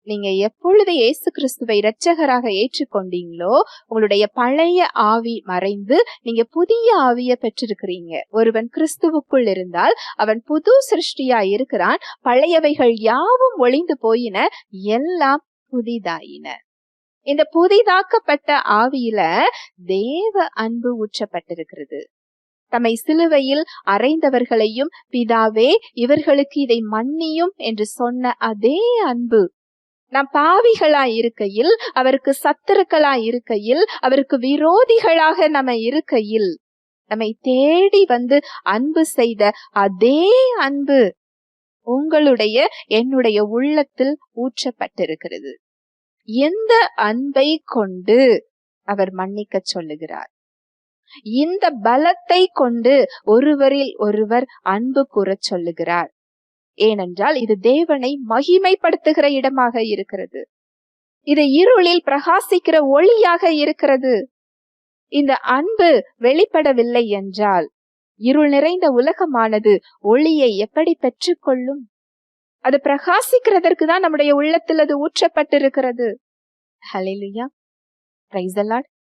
நீங்க எப்பொழுது இயேசு கிறிஸ்துவை இரட்சகராக ஏற்றுக்கொண்டீங்களோ உங்களுடைய பழைய ஆவி மறைந்து நீங்க புதிய ஆவிய பெற்றிருக்கிறீங்க. ஒருவன் கிறிஸ்துவுக்குள் இருந்தால் அவன் புது சிருஷ்டியா இருக்கிறான். பழையவைகள் யாவும் ஒளிந்து போயின, எல்லாம் புதிதாயின. இந்த புதிதாக்கப்பட்ட ஆவியில தேவ அன்பு ஊற்றப்பட்டிருக்கிறது. தம்மை சிலுவையில் அறைந்தவர்களையும் பிதாவே இவர்களுக்கு இதை மன்னியும் என்று சொன்ன அதே அன்பு நாம் பாவிகளாய் இருக்கையில், அவருக்கு சத்துருக்களாய் இருக்கையில், அவருக்கு விரோதிகளாக நம்ம இருக்கையில் நம்மை தேடி வந்து அன்பு செய்த அதே அன்பு உங்களுடைய என்னுடைய உள்ளத்தில் ஊற்றப்பட்டிருக்கிறது. எந்த அன்பை கொண்டு அவர் மன்னிக்க சொல்லுகிறார், இந்த பலத்தை கொண்டு ஒருவரில் ஒருவர் அன்பு கூறச் சொல்லுகிறார். ஏனென்றால் இது தேவனை மகிமைப்படுத்துகிற இடமாக இருக்கிறது. இது இருளில் பிரகாசிக்கிற ஒளியாக இருக்கிறது. இந்த அன்பு வெளிப்படவில்லை என்றால் இருள் நிறைந்த உலகமானது ஒளியை எப்படி பெற்றுக்கொள்ளும்? அது பிரகாசிக்கிறதற்கு தான் நம்முடைய உள்ளத்தில் அது ஊற்றப்பட்டிருக்கிறது. ஹல்லேலூயா, பிரைஸ் தி லார்ட்.